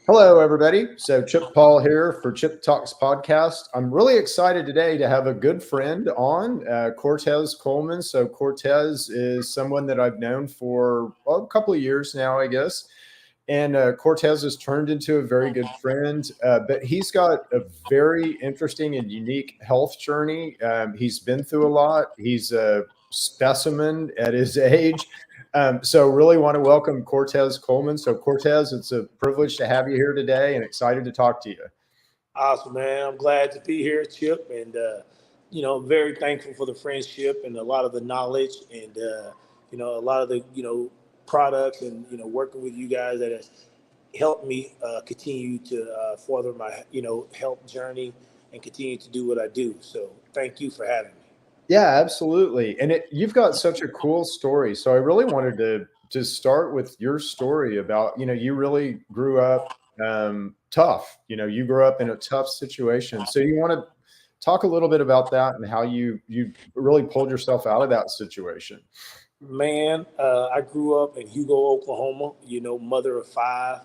Hello, everybody. So, Chip Paul here for Chip Talks Podcast. I'm really excited today to have a good friend on, Cortez Coleman. So, Cortez is someone that I've known for a couple of years now, I guess. And Cortez has turned into a very good friend, but he's got a very interesting and unique health journey. He's been through a lot. He's a specimen at his age. So really want to welcome Cortez Coleman. So Cortez, it's a privilege to have you here today and excited to talk to you. Awesome, man. I'm glad to be here, Chip, and I'm very thankful for the friendship and a lot of the knowledge and a lot of the products and working with you guys that has helped me continue to further my health journey and continue to do what I do. So thank you for having me. Yeah, absolutely. And you've got such a cool story. So I really wanted to start with your story about, you really grew up tough. You grew up in a tough situation. So you want to talk a little bit about that and how you really pulled yourself out of that situation. Man, I grew up in Hugo, Oklahoma. Mother of five.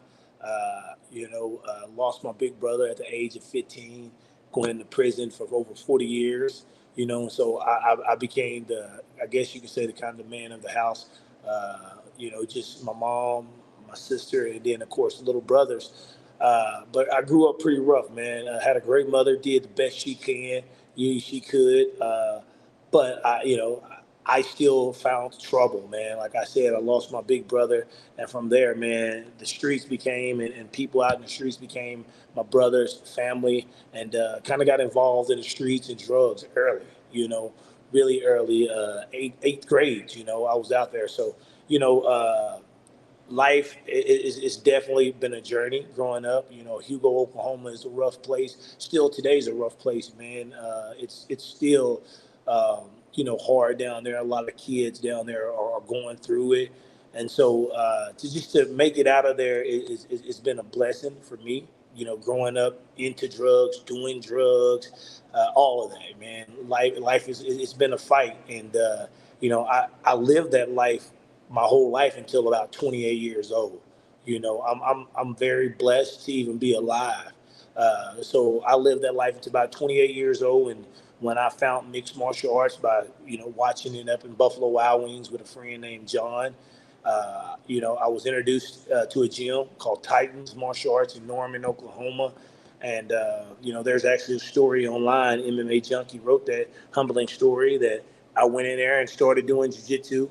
Lost my big brother at the age of 15, going into prison for over 40 years. So I became I guess you could say, the kind of man of the house. Just my mom, my sister, and then of course little brothers. But I grew up pretty rough, man. I had a great mother, did the best she could. But I still found trouble, man. Like I said, I lost my big brother, and from there, man, the streets became, and people out in the streets became my brother's family, and kind of got involved in the streets and drugs early, really early, eighth grade. I was out there, so you know. Life is definitely been a journey growing up. Hugo, Oklahoma is a rough place. Still today's a rough place, man. It's still hard down there. A lot of kids down there are going through it, and so to make it out of there it's been a blessing for me. Growing up into drugs, doing drugs, all of that, man. Life it's been a fight, and I lived that life my whole life until about 28 years old. I'm very blessed to even be alive. So I lived that life until about 28 years old, and when I found mixed martial arts by watching it up in Buffalo Wild Wings with a friend named John. I was introduced to a gym called Titans Martial Arts in Norman, Oklahoma. And, there's actually a story online. MMA Junkie wrote that humbling story that I went in there and started doing jiu-jitsu.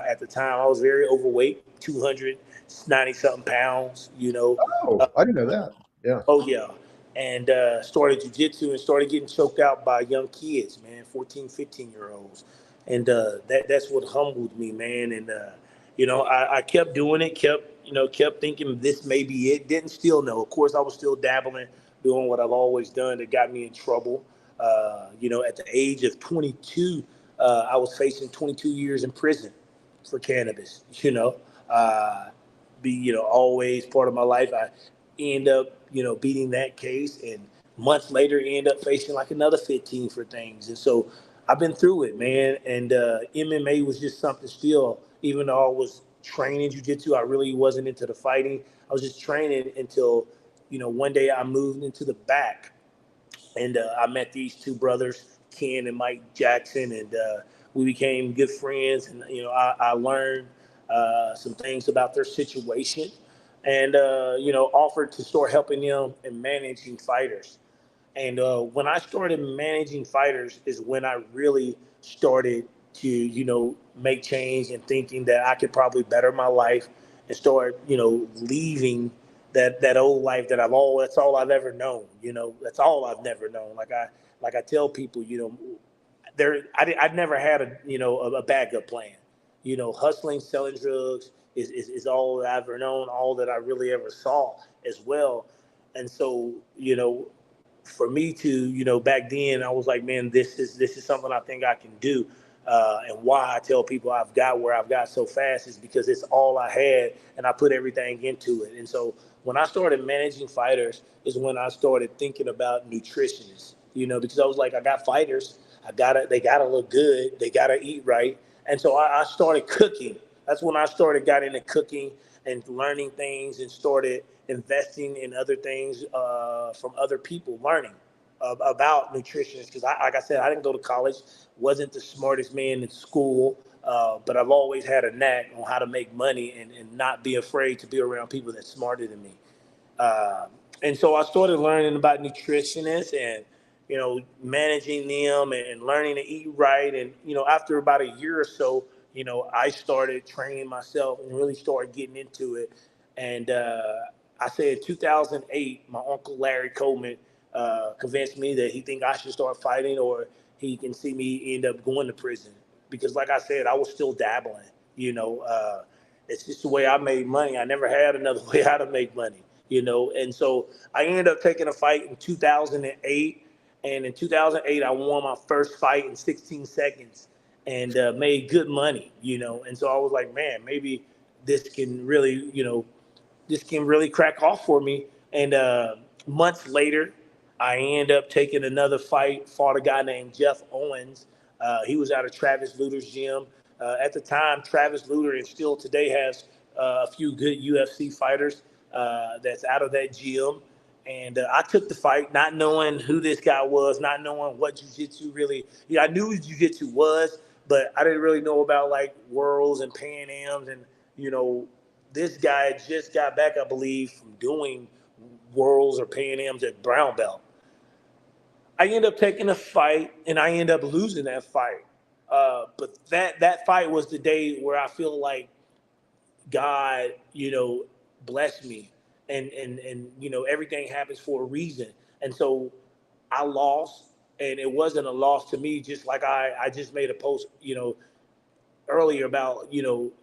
At the time, I was very overweight, 290 something pounds, Oh, I didn't know that. Yeah. Oh yeah, and started jujitsu and started getting choked out by young kids, man, 14, 15 year olds, and that's what humbled me, man. And I kept doing it, kept thinking this may be it. Didn't still know. Of course, I was still dabbling, doing what I've always done that got me in trouble. At the age of 22, I was facing 22 years in prison for cannabis. Be always part of my life. I end up beating that case, and months later end up facing like another 15 for things. And so I've been through it, man. And MMA was just something still. Even though I was training jiu-jitsu, I really wasn't into the fighting. I was just training until one day I moved into the back, and I met these two brothers, Ken and Mike Jackson, and we became good friends. And I learned some things about their situation, and offered to start helping them in managing fighters. And when I started managing fighters, is when I really started to make change and thinking that I could probably better my life and start leaving that old life that that's all I've ever known. That's all I've never known. Like I tell people, I'd never had a backup plan. Hustling, selling drugs is all that I've ever known, all that I really ever saw as well. And so, for me to, back then I was like, man, this is something I think I can do. And why I tell people I've got where I've got so fast is because it's all I had, and I put everything into it. And so when I started managing fighters is when I started thinking about nutritionists, because I was like, I got fighters, they gotta look good, they gotta eat right. And so I started cooking. That's when I started got into cooking and learning things, and started investing in other things from other people, learning about nutrition. Because like I said, I didn't go to college, wasn't the smartest man in school, but I've always had a knack on how to make money and not be afraid to be around people that's smarter than me. Uh, and so I started learning about nutritionists and, managing them and learning to eat right. And, after about a year or so, I started training myself and really started getting into it. And I said 2008, my uncle Larry Coleman convinced me that he think I should start fighting, or he can see me end up going to prison. Because like I said, I was still dabbling, it's just the way I made money. I never had another way how to make money, And so I ended up taking a fight in 2008. And in 2008, I won my first fight in 16 seconds and made good money, And so I was like, man, maybe this can really, this can really crack off for me. And months later, I end up taking another fight, fought a guy named Jeff Owens. He was out of Travis Luter's gym. At the time, Travis Luter and still today has a few good UFC fighters that's out of that gym. And I took the fight, not knowing who this guy was, not knowing what jiu-jitsu really. I knew what jiu-jitsu was, but I didn't really know about like worlds and Pan Ams. And this guy just got back, I believe, from doing worlds or Pan Ams at brown belt. I end up taking a fight, and I end up losing that fight. But that fight was the day where I feel like God, blessed me, and everything happens for a reason. And so I lost, and it wasn't a loss to me. Just like I just made a post, earlier about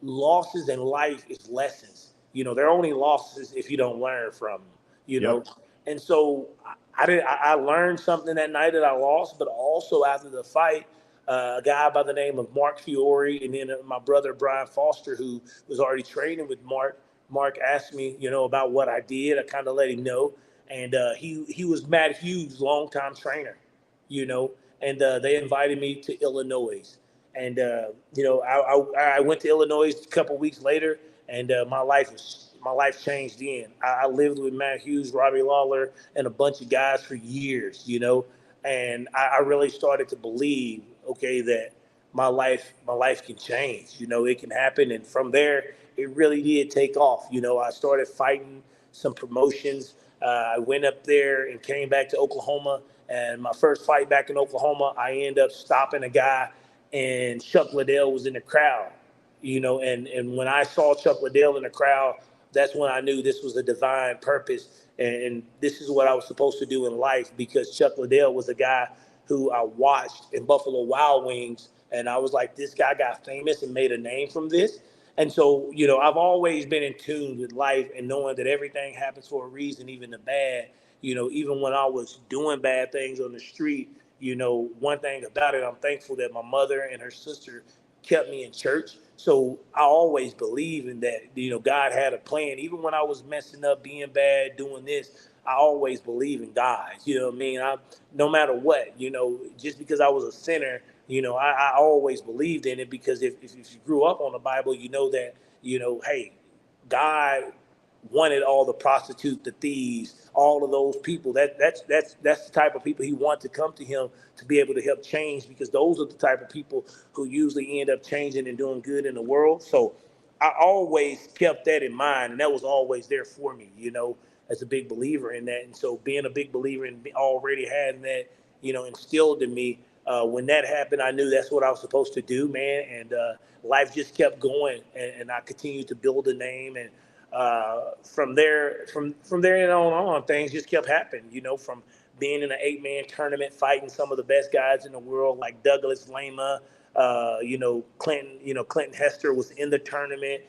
losses in life is lessons. They're only losses if you don't learn from them. Yep. And so I learned something that night that I lost, but also after the fight, a guy by the name of Mark Fiore, and then my brother Brian Foster, who was already training with Mark. Mark asked me, about what I did. I kind of let him know, and he was Matt Hughes' longtime trainer, and they invited me to Illinois. And I went to Illinois a couple weeks later, and my life changed then. I lived with Matt Hughes, Robbie Lawler, and a bunch of guys for years, and I really started to believe, okay, that my life can change. It can happen. And from there, it really did take off. I started fighting some promotions. I went up there and came back to Oklahoma. And my first fight back in Oklahoma, I ended up stopping a guy, and Chuck Liddell was in the crowd, and when I saw Chuck Liddell in the crowd, that's when I knew this was a divine purpose, and this is what I was supposed to do in life, because Chuck Liddell was a guy who I watched in Buffalo Wild Wings, and I was like, this guy got famous and made a name from this. And so, I've always been in tune with life and knowing that everything happens for a reason, even the bad. Even when I was doing bad things on the street, one thing about it, I'm thankful that my mother and her sister kept me in church. So I always believe in that, God had a plan. Even when I was messing up, being bad, doing this, I always believe in God. You know what I mean? No matter what, just because I was a sinner, I always believed in it, because if you grew up on the Bible, you know that, hey, God wanted all the prostitutes, the thieves, all of those people. That's the type of people he wanted to come to him to be able to help change, because those are the type of people who usually end up changing and doing good in the world. So I always kept that in mind, and that was always there for me, as a big believer in that. And so being a big believer and already having that, instilled in me, when that happened, I knew that's what I was supposed to do, man. And life just kept going, and I continued to build a name. And from there and on, things just kept happening. From being in an 8-man tournament, fighting some of the best guys in the world, like Douglas Lima, Clinton Hester was in the tournament.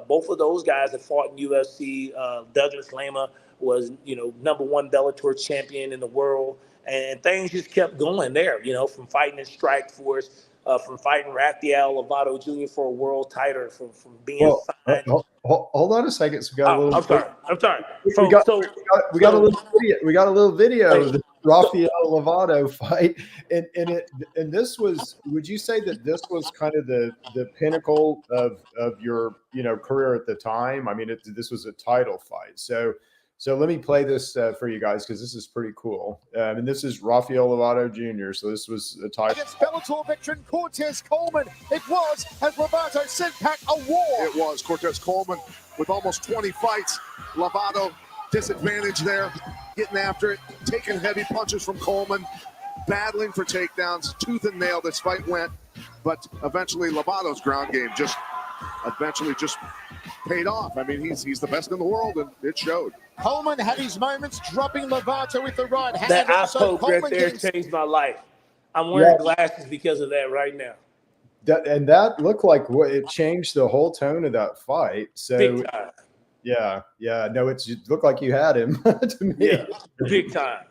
Both of those guys have fought in UFC. Douglas Lima was, #1 Bellator champion in the world, and things just kept going there. From fighting in Strike Force, from fighting Rafael Lovato Jr. for a world title, from being signed. Hold on a second. So we got a little. I'm sorry. We got a little video. We got a little video. Rafael Lovato fight, and this was. Would you say that this was kind of the pinnacle of your career at the time? I mean, this was a title fight. So let me play this for you guys because this is pretty cool. And this is Rafael Lovato Jr. So this was a title against Bellator veteran Cortez Coleman. It was, as Lovato sent back a war. It was Cortez Coleman with almost 20 fights. Lovato disadvantage there, getting after it, taking heavy punches from Coleman, battling for takedowns, tooth and nail this fight went, but eventually Lovato's ground game just paid off. I mean, he's the best in the world, and it showed. Coleman had his moments, dropping Lovato with the right hand. That eye poke right there changed my life. I'm wearing glasses because of that right now. That looked like it changed the whole tone of that fight. So big time. Yeah. No, it looked like you had him to me. Yeah, big time.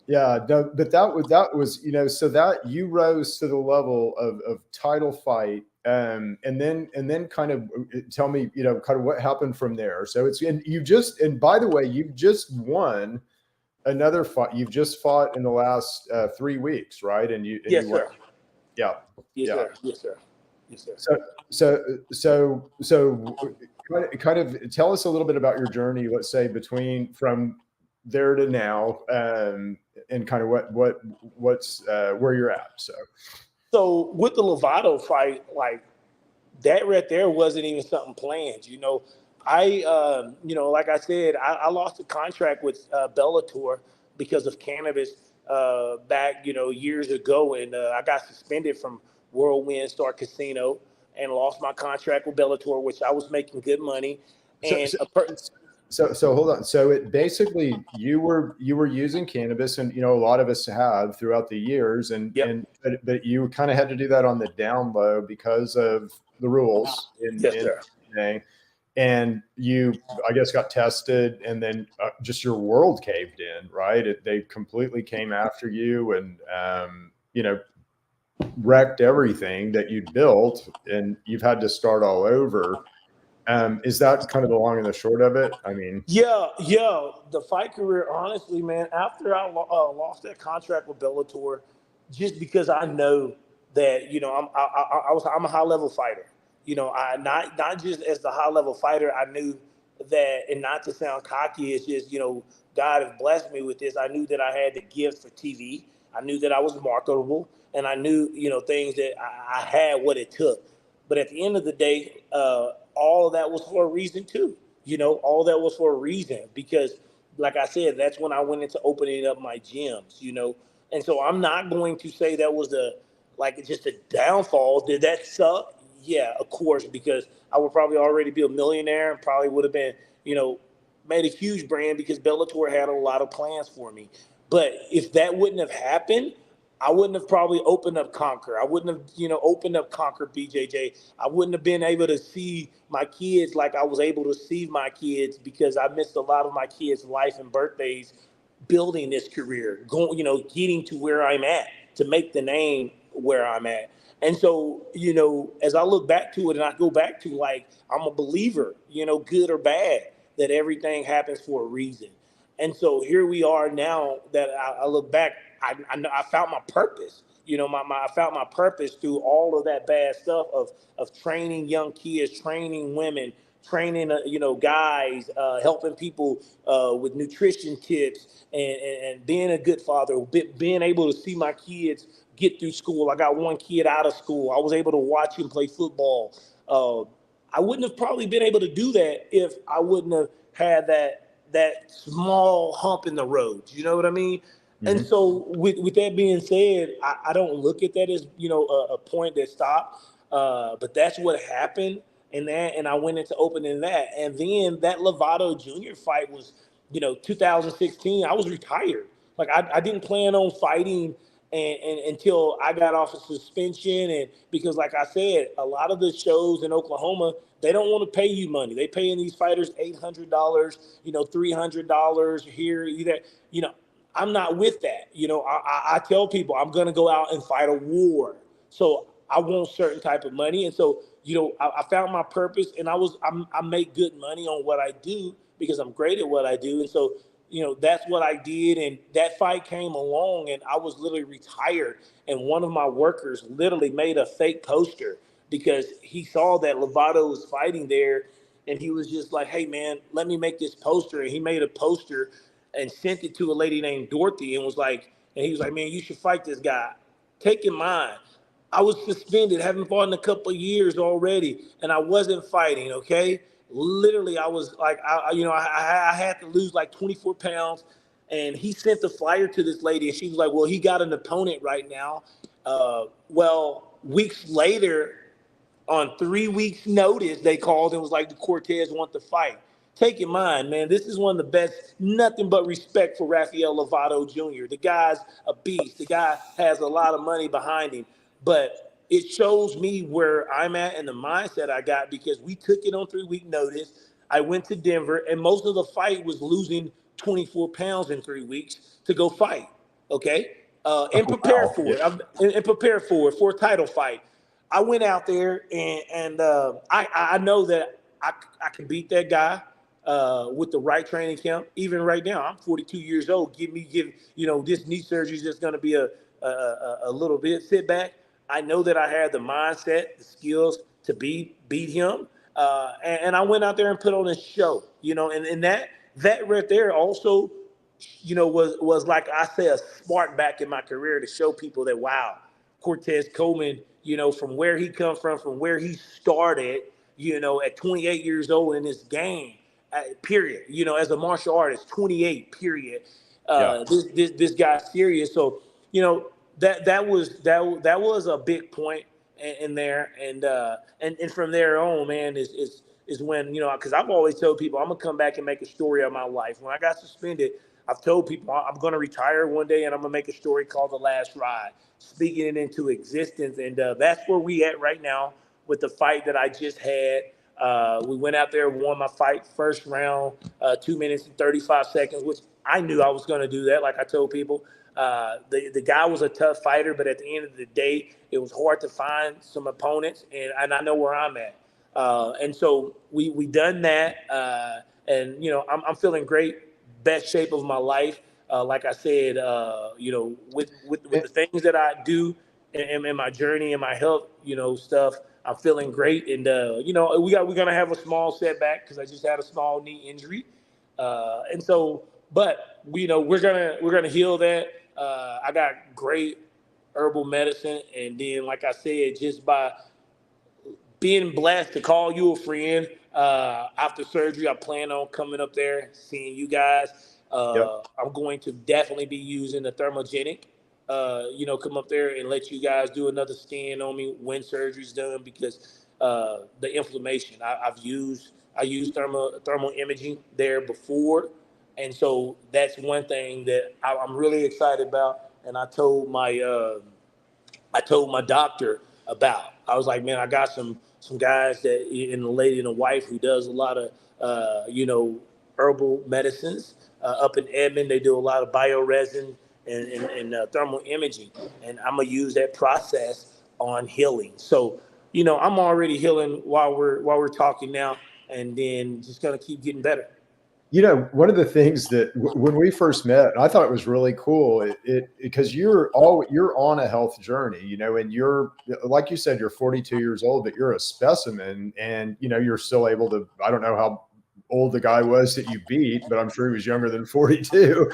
Yeah, no, but that was so that you rose to the level of title fight, and then kind of tell me kind of what happened from there. So and by the way, you've just won another fight. You've just fought in the last 3 weeks, right? Yes, sir. Yeah. Yes, yeah. sir. Yes, sir. Yes, sir. So kind of tell us a little bit about your journey. Let's say from there to now, and kind of what's where you're at. So with the Lovato fight, like that right there wasn't even something planned. I like I said, I lost a contract with Bellator because of cannabis back years ago, and I got suspended from Whirlwind Star Casino and lost my contract with Bellator, which I was making good money. And So hold on. So it basically you were using cannabis, and a lot of us have throughout the years, but you kind of had to do that on the down low because of the rules and you, I guess, got tested, and then just your world caved in, right? They completely came after you, and wrecked everything that you'd built, and you've had to start all over. Is that kind of the long and the short of it? I mean, yeah. The fight career, honestly, man, after I lost that contract with Bellator, just because I know that I'm a high level fighter. I not just as the high level fighter. I knew that, and not to sound cocky, it's just God has blessed me with this. I knew that I had the gift for TV. I knew that I was marketable, and I knew things that I had what it took. But at the end of the day, all of that was for a reason too. All that was for a reason, because like I said, that's when I went into opening up my gyms, and so I'm not going to say that was just a downfall. Did that suck? Yeah, of course, because I would probably already be a millionaire and probably would have been, made a huge brand because Bellator had a lot of plans for me. But if that wouldn't have happened, I wouldn't have probably opened up Conquer. I wouldn't have, opened up Conquer BJJ. I wouldn't have been able to see my kids like I was able to see my kids, because I missed a lot of my kids' life and birthdays building this career, getting to where I'm at, to make the name where I'm at. And so, as I look back to it, and I go back to, I'm a believer, good or bad, that everything happens for a reason. And so here we are now that I look back, I found my purpose. I found my purpose through all of that bad stuff of training young kids, training women, training guys, helping people with nutrition tips, and being a good father, being able to see my kids get through school. I got one kid out of school. I was able to watch him play football. I wouldn't have probably been able to do that if I wouldn't have had that small hump in the road. You know what I mean? Mm-hmm. And so with that being said, I don't look at that as, a point that stopped. But that's what happened. And I went into opening that. And then that Lovato Jr. fight was, 2016. I was retired. I didn't plan on fighting and until I got off of suspension. And because, like I said, a lot of the shows in Oklahoma, they don't want to pay you money. They paying these fighters $800, $300 here, either, I'm not with that. I tell people I'm going to go out and fight a war. So I want certain type of money. And so, I found my purpose, and I make good money on what I do because I'm great at what I do. And so, that's what I did. And that fight came along and I was literally retired. And one of my workers literally made a fake poster because he saw that Lovato was fighting there. And he was just like, hey, man, let me make this poster. And he made a poster and sent it to a lady named Dorothy and he was like, man, you should fight this guy. Take in mind, I was suspended, haven't fought in a couple of years already, and I wasn't fighting, okay? Literally, I was like, I had to lose like 24 pounds, and he sent the flyer to this lady, and she was like, well, he got an opponent right now. Weeks later, on 3 weeks' notice, they called and was like, the Cortez want to fight. Take in mind, man, this is one of the best, nothing but respect for Rafael Lovato Jr. The guy's a beast. The guy has a lot of money behind him. But it shows me where I'm at and the mindset I got because we took it on 3 week notice. I went to Denver, and most of the fight was losing 24 pounds in 3 weeks to go fight, okay? And prepare Wow. for it. And prepare for a title fight. I went out there and I know that I can beat that guy with the right training camp. Even right now, I'm 42 years old. This knee surgery is just going to be a little bit setback. I know that I had the mindset, the skills to beat him, and I went out there and put on a show. And that right there also, was like I say a spark back in my career to show people that wow, Cortez Coleman, from where he come from where he started, at 28 years old in this game, period. As a martial artist, 28, period. Yeah. This guy's serious. So, that was a big point in there, and from there on, man, is when because I've always told people I'm gonna come back and make a story of my life. When I got suspended, I've told people I'm gonna retire one day and I'm gonna make a story called The Last Ride, speaking it into existence, and that's where we at right now with the fight that I just had. We went out there, won my fight first round, 2 minutes and 35 seconds, which I knew I was going to do that. Like I told people, the guy was a tough fighter, but at the end of the day, it was hard to find some opponents, and I know where I'm at. And so we done that, and I'm feeling great, best shape of my life. Like I said, with the things that I do in my journey and my health, stuff. I'm feeling great, and we're gonna have a small setback because I just had a small knee injury, and so, but we're gonna heal that. I got great herbal medicine, and then like I said, just by being blessed to call you a friend after surgery, I plan on coming up there, seeing you guys. Yep. I'm going to definitely be using the thermogenic. Come up there and let you guys do another scan on me when surgery's done because the inflammation. I used thermal imaging there before, and so that's one thing that I'm really excited about. And I told my doctor about. I was like, man, I got some guys and a lady and a wife who does a lot of herbal medicines up in Edmond. They do a lot of bioresin and thermal imaging, and I'm gonna use that process on healing. So I'm already healing while we're talking now, and then just gonna keep getting better. One of the things that when we first met, I thought it was really cool, because you're on a health journey, and you're, like you said, you're 42 years old, but you're a specimen, and you're still able to. I don't know how old the guy was that you beat, but I'm sure he was younger than 42.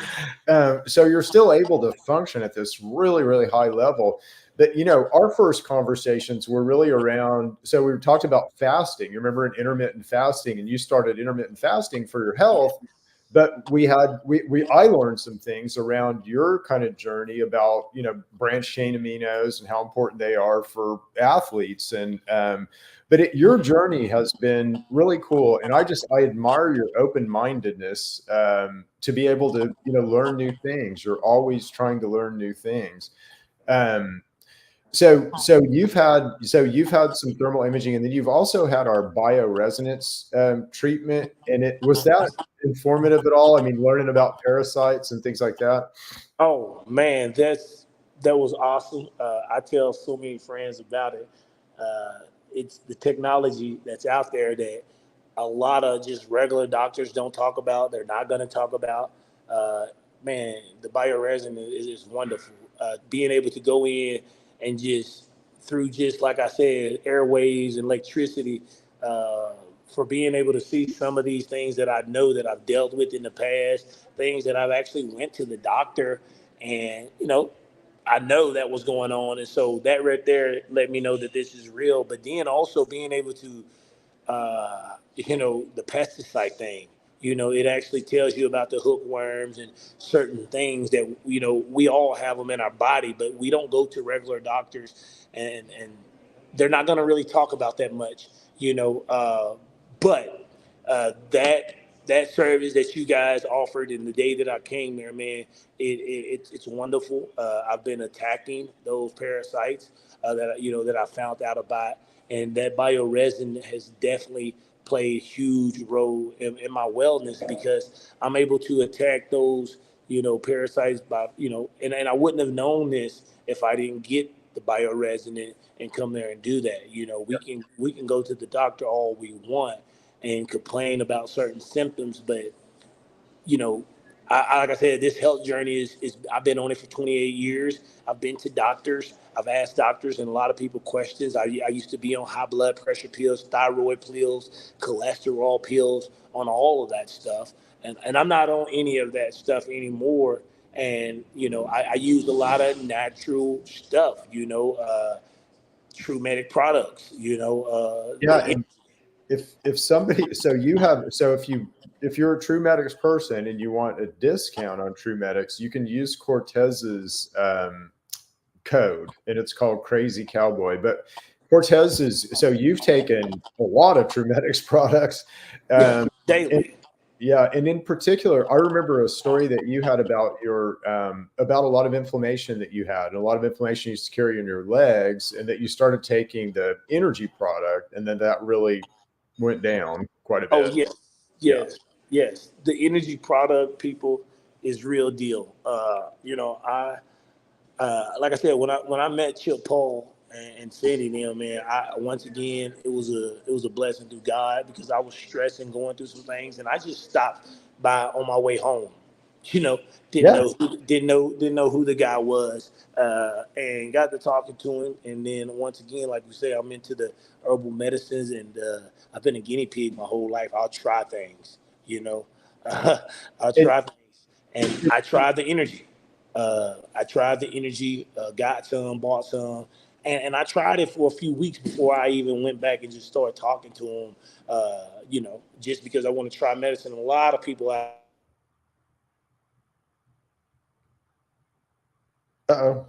So you're still able to function at this really, really high level. But our first conversations were really around. So we talked about fasting. You remember, in intermittent fasting, and you started intermittent fasting for your health. But I learned some things around your kind of journey about branched chain aminos and how important they are for athletes. And your journey has been really cool, and I admire your open-mindedness to be able to learn new things. You're always trying to learn new things. So you've had some thermal imaging, and then you've also had our bioresonance treatment. And was that informative at all? I mean, learning about parasites and things like that. Oh man, that was awesome. I tell so many friends about it. It's the technology that's out there that a lot of just regular doctors don't talk about. They're not going to talk about. Man, the bioresin is wonderful. Being able to go in and just through just like I said, airways and electricity, for being able to see some of these things that I know that I've dealt with in the past, things that I've actually went to the doctor, and I know that was going on, and so that right there let me know that this is real. But then also being able to the pesticide thing. It actually tells you about the hookworms and certain things that we all have them in our body, but we don't go to regular doctors, and they're not going to really talk about that much. But that service that you guys offered in the day that I came there, man, it's wonderful. I've been attacking those parasites that I found out about, and that bioresin has definitely played a huge role in my wellness because I'm able to attack those parasites by and I wouldn't have known this if I didn't get the bioresin and come there and do that. We can go to the doctor all we want and complain about certain symptoms, but you know, like I said, this health journey is I've been on it for 28 years. I've been to doctors. I've asked doctors and a lot of people questions. I used to be on high blood pressure pills, thyroid pills, cholesterol pills, on all of that stuff. And I'm not on any of that stuff anymore. And, I used a lot of natural stuff, True Medic products, Yeah, and if somebody, if you're a True Medics person and you want a discount on True Medics, you can use Cortez's code, and it's called Crazy Cowboy. But Cortez so you've taken a lot of True Medics products, daily. and in particular, I remember a story that you had about your about a lot of inflammation that you had, and a lot of inflammation you used to carry in your legs, and that you started taking the energy product, and then that really went down quite a Oh bit. yes, Yeah. yes. The energy product, people, is real deal. I like I said, when I met Chip Paul and Cindy, man, once again it was a blessing through God because I was stressing, going through some things, and I just stopped by on my way home. You know, Yeah. didn't know who the guy was, and got to talking to him, and then once again, like you say, I'm into the herbal medicines, and I've been a guinea pig my whole life. I'll try things, I'll And, try things, and I tried the energy. Got some, bought some, and I tried it for a few weeks before I even went back and just started talking to him. Just because I want to try medicine. A lot of people uh-oh.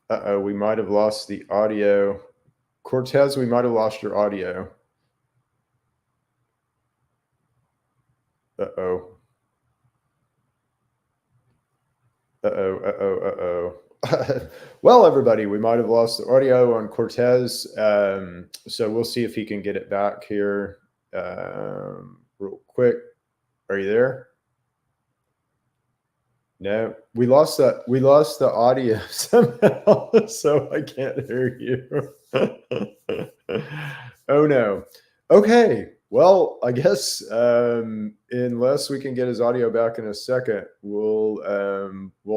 Uh-oh, we might have lost the audio. Cortez, we might have lost your audio. Uh-oh. Uh-oh. Well, everybody, we might have lost the audio on Cortez. So we'll see if he can get it back here real quick. Are you there? No, we lost the audio somehow, so I can't hear you. Oh no. Okay. Well, I guess unless we can get his audio back in a second, we'll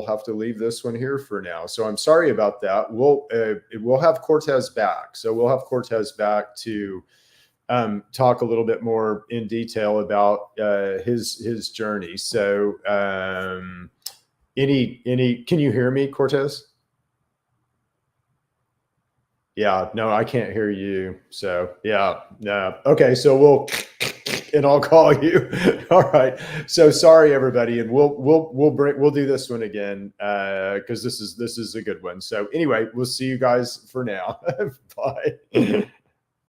have to leave this one here for now. So I'm sorry about that. We'll have Cortez back. So we'll have Cortez back to talk a little bit more in detail about his journey. So can you hear me, Cortez? Yeah, no, I can't hear you. So yeah, no. Okay, so I'll call you. All right. So sorry, everybody, and we'll do this one again because this is a good one. So anyway, we'll see you guys for now. Bye.